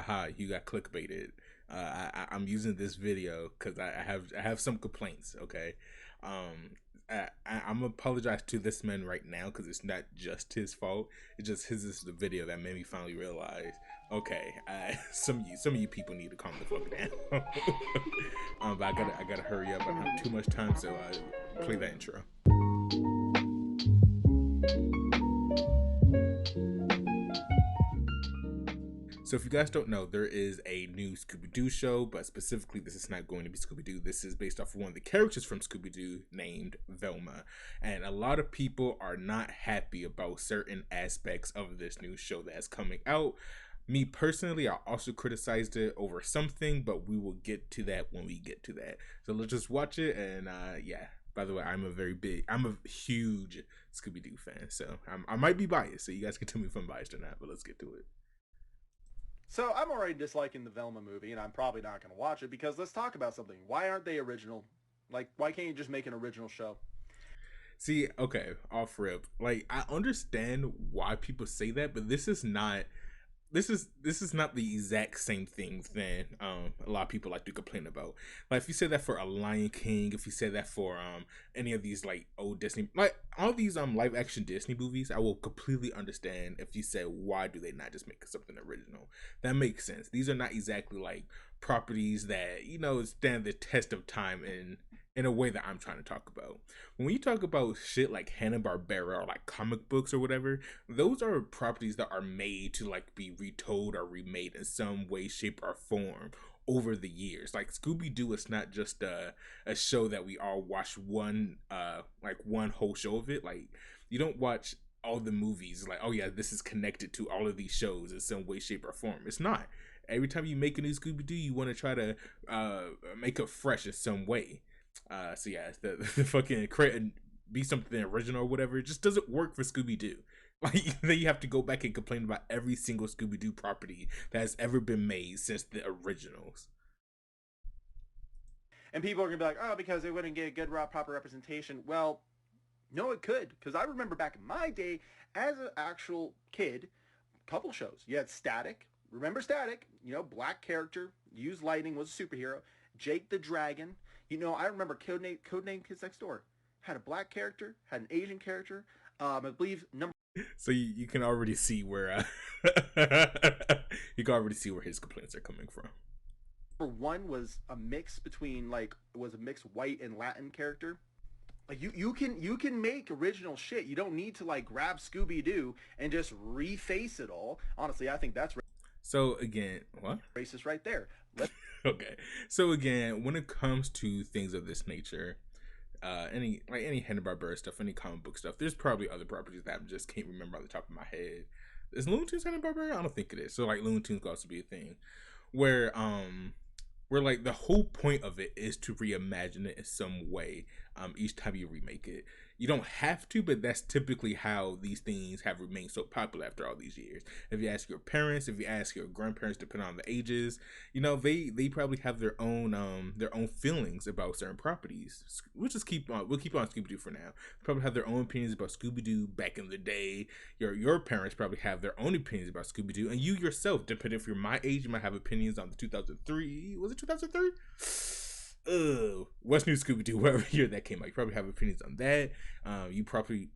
haha, you got clickbaited. I'm using this video because I have some complaints. Okay, I'm apologize to this man right now because it's not just his fault. It's just his is the video that made me finally realize. Okay, some of you people need to calm the fuck down. But I gotta hurry up. I don't have too much time, so play that intro. So if you guys don't know, there is a new Scooby-Doo show, but specifically this is not going to be Scooby-Doo. This is based off of one of the characters from Scooby-Doo named Velma. And a lot of people are not happy about certain aspects of this new show that's coming out. Me personally, I also criticized it over something, but we will get to that when we get to that. So let's just watch it, and yeah. By the way, I'm a huge Scooby-Doo fan, so I might be biased, so you guys can tell me if I'm biased or not, but let's get to it. So I'm already disliking the Velma movie, and I'm probably not going to watch it because let's talk about something. Why aren't they original? Like, why can't you just make an original show? See, okay, off rip. Like, I understand why people say that, but this is not the exact same thing that a lot of people like to complain about. Like if you say that for a Lion King, if you say that for any of these like old Disney, like all these live action Disney movies, I will completely understand if you say why do they not just make something original. That makes sense. These are not exactly like properties that stand the test of time in a way that I'm trying to talk about. When you talk about shit like Hanna-Barbera or like comic books or whatever, those are properties that are made to like be retold or remade in some way, shape, or form over the years. Like Scooby-Doo is not just a show that we all watch one whole show of it. Like you don't watch all the movies like, oh yeah, this is connected to all of these shows in some way, shape, or form. It's not. Every time you make a new Scooby-Doo, you want to try to make it fresh in some way. So yeah, the fucking create and be something original or whatever, it just doesn't work for Scooby Doo. Like then you have to go back and complain about every single Scooby Doo property that has ever been made since the originals. And people are going to be like, oh, because they wouldn't get good, proper representation. Well, no, it could. Because I remember back in my day, as an actual kid, couple shows. You had Static. Remember Static? Black character, used lightning, was a superhero. Jake the Dragon. I remember Codename Kids Next Door. Had a black character, had an Asian character. I believe number So you can already see where you can already see where his complaints are coming from. one was a mix between was a mixed white and Latin character. Like you can make original shit. You don't need to like grab Scooby Doo and just reface it all. Honestly, I think that's So again, what? racist right there. Okay. So again, when it comes to things of this nature, any Hanna-Barbera stuff, any comic book stuff, there's probably other properties that I just can't remember off the top of my head. Is Looney Tunes Hanna-Barbera? I don't think it is. So like Looney Tunes could also be a thing where like the whole point of it is to reimagine it in some way each time you remake it. You don't have to, but that's typically how these things have remained so popular after all these years. If you ask your parents, if you ask your grandparents, depending on the ages, they probably have their own feelings about certain properties. We'll keep on Scooby Doo for now. They probably have their own opinions about Scooby Doo back in the day. Your parents probably have their own opinions about Scooby Doo, and you yourself, depending if you're my age, you might have opinions on the 2003. Was it 2003? What's New Scooby Doo? Whatever year that came out, you probably have opinions on that. You probably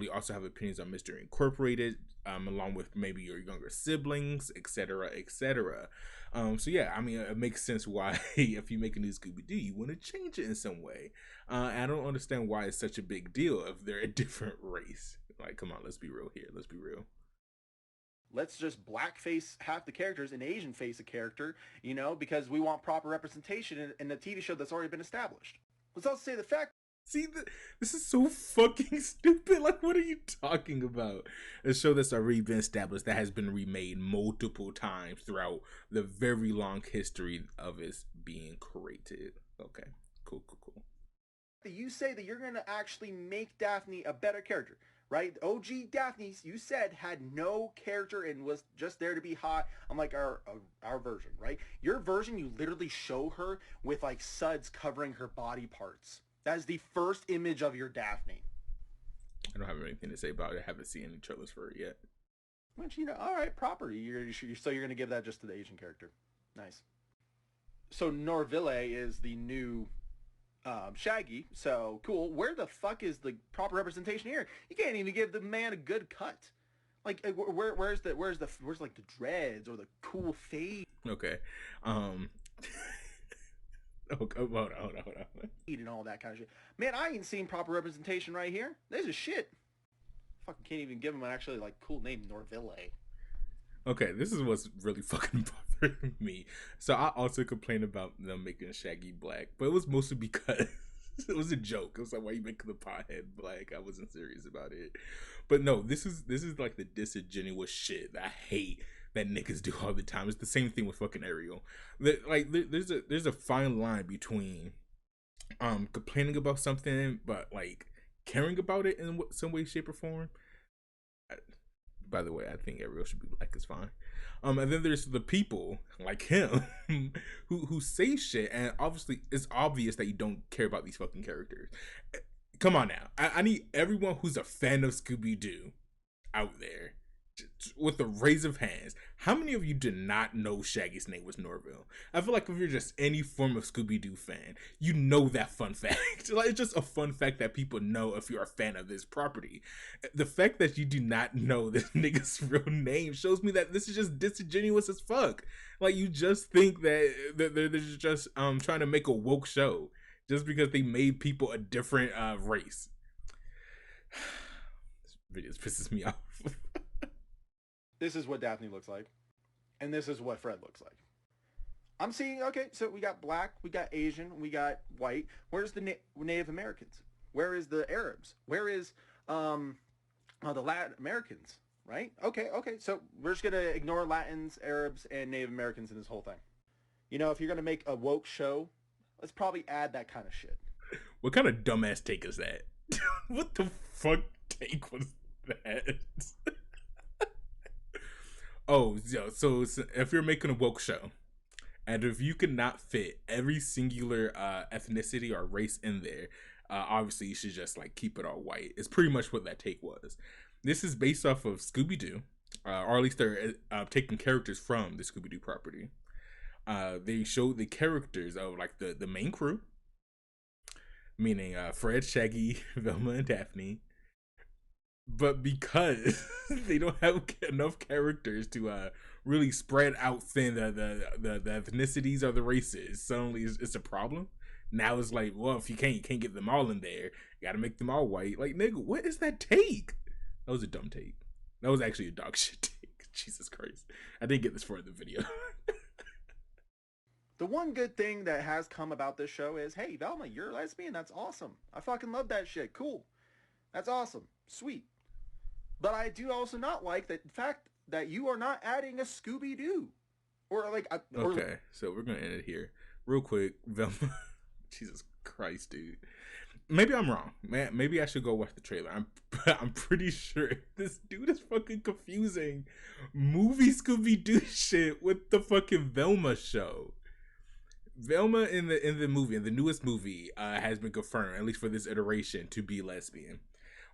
also have opinions on Mystery Incorporated, along with maybe your younger siblings, etc., etc. So yeah, I mean, it makes sense why if you make a new Scooby Doo, you want to change it in some way. I don't understand why it's such a big deal if they're a different race. Like, come on, let's be real here. Let's be real. Let's just blackface half the characters and Asian face a character, because we want proper representation in a TV show that's already been established. Let's also say the fact. See, this is so fucking stupid. Like, what are you talking about? A show that's already been established, that has been remade multiple times throughout the very long history of its being created. Okay, cool, cool, cool. You say that you're going to actually make Daphne a better character, right? OG Daphne, you said, had no character and was just there to be hot, unlike our version, right? Your version, you literally show her with like suds covering her body parts. That is the first image of your Daphne. I don't have anything to say about it. I haven't seen any trailers for it yet. Which, all right, proper. So you're gonna give that just to the Asian character. Nice. So Norville is the new Shaggy. So cool. Where the fuck is the proper representation here? You can't even give the man a good cut. Like where's like the dreads or the cool fade Okay. Um. Okay, hold on. and all that kind of shit. Man, I ain't seen proper representation right here. This is shit. Fucking can't even give him an actually like cool name, Norville. Okay, this is what's really fucking bothering me. So I also complained about them making Shaggy black, but it was mostly because it was a joke. It was like, why you making the pothead black? I wasn't serious about it. But no, this is like the disingenuous shit that I hate that niggas do all the time. It's the same thing with fucking Ariel. There's a fine line between complaining about something but like caring about it in some way, shape, or form. By the way, I think Ariel should be black is fine. And then there's the people like him who say shit, and obviously it's obvious that you don't care about these fucking characters. Come on now, I need everyone who's a fan of Scooby Doo out there with a raise of hands. How many of you did not know Shaggy's name was Norville? I feel like if you're just any form of Scooby Doo fan, you know that fun fact. Like, it's just a fun fact that people know if you're a fan of this property. The fact that you do not know this nigga's real name shows me that this is just disingenuous as fuck. Like, you just think that they're just trying to make a woke show just because they made people a different race. This video pisses me off. This is what Daphne looks like. And this is what Fred looks like. I'm seeing, okay, so we got black, we got Asian, we got white. Where's the Native Americans? Where is the Arabs? Where is the Latin Americans, right? Okay, so we're just going to ignore Latins, Arabs, and Native Americans in this whole thing. If you're going to make a woke show, let's probably add that kind of shit. What kind of dumbass take is that? What the fuck take was that? Oh, so if you're making a woke show, and if you cannot fit every singular ethnicity or race in there, obviously you should just like keep it all white. It's pretty much what that take was. This is based off of Scooby Doo, or at least they're taking characters from the Scooby Doo property. They showed the characters of like the main crew, meaning Fred, Shaggy, Velma, and Daphne. But because they don't have enough characters to really spread out thin the ethnicities or the races, suddenly it's a problem. Now it's like, well, if you can't get them all in there, you gotta make them all white. Like, nigga, what is that take? That was a dumb take. That was actually a dog shit take. Jesus Christ. I didn't get this for the video. The one good thing that has come about this show is, hey, Velma, you're a lesbian. That's awesome. I fucking love that shit. Cool. That's awesome. Sweet. But I do also not like the fact that you are not adding a Scooby-Doo. Or like... Okay, so we're going to end it here. Real quick, Velma. Jesus Christ, dude. Maybe I'm wrong. Man, maybe I should go watch the trailer. I'm pretty sure this dude is fucking confusing movie Scooby-Doo shit with the fucking Velma show. Velma in the movie, in the newest movie, has been confirmed, at least for this iteration, to be lesbian.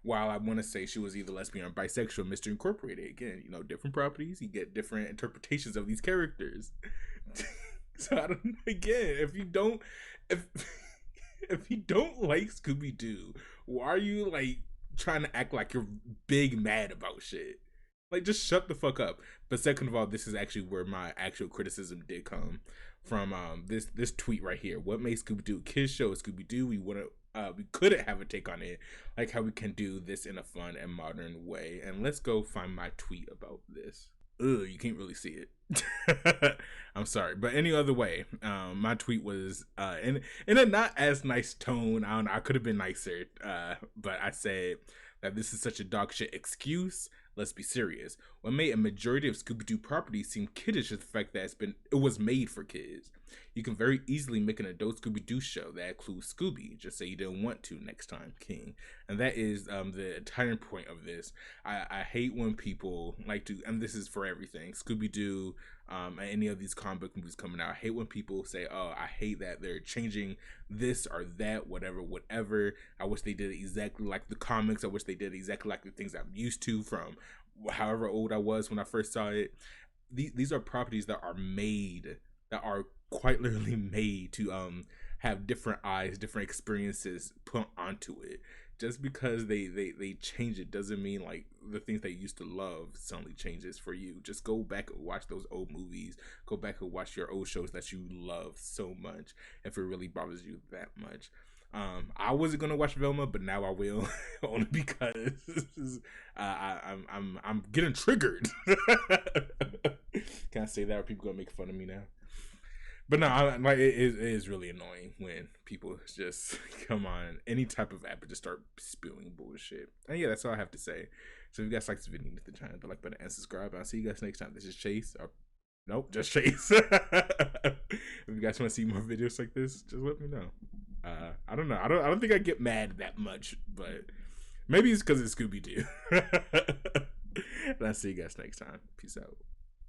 While I want to say she was either lesbian or bisexual, Mr. Incorporated. Again, different properties, you get different interpretations of these characters. So I don't. Again, if you don't like Scooby Doo, why are you like trying to act like you're big mad about shit? Like, just shut the fuck up. But second of all, this is actually where my actual criticism did come from. This tweet right here. What made Scooby Doo a kids show? Scooby Doo. We couldn't have a take on it, like how we can do this in a fun and modern way. And let's go find my tweet about this. Ugh, you can't really see it. I'm sorry, but any other way, my tweet was in a not as nice tone. I don't know, I could have been nicer, but I said that this is such a dog shit excuse. Let's be serious. What made a majority of Scooby-Doo properties seem kiddish is the fact that it was made for kids. You can very easily make an adult Scooby-Doo show that includes Scooby. Just say you didn't want to next time, King. And that is the entire point of this. I hate when people like to, and this is for everything, Scooby-Doo, and any of these comic book movies coming out. I hate when people say, oh, I hate that they're changing this or that, whatever. I wish they did it exactly like the comics. I wish they did exactly like the things I'm used to from however old I was when I first saw it. These are properties that are made, that are quite literally made to have different eyes, different experiences put onto it. Just because they change it doesn't mean like the things that you used to love suddenly changes for you. Just go back and watch those old movies. Go back and watch your old shows that you love so much if it really bothers you that much. I wasn't gonna watch Velma, but now I will, only because I'm getting triggered. Can I say that, or people gonna make fun of me now? But no, it is really annoying when people just come on any type of app and just start spewing bullshit. And yeah, that's all I have to say. So if you guys like this video, hit the channel, the like button, and subscribe. I'll see you guys next time. This is Chase. Nope, just Chase. If you guys want to see more videos like this, just let me know. I don't know. I don't think I get mad that much, but maybe it's because it's Scooby Doo. And I'll see you guys next time. Peace out.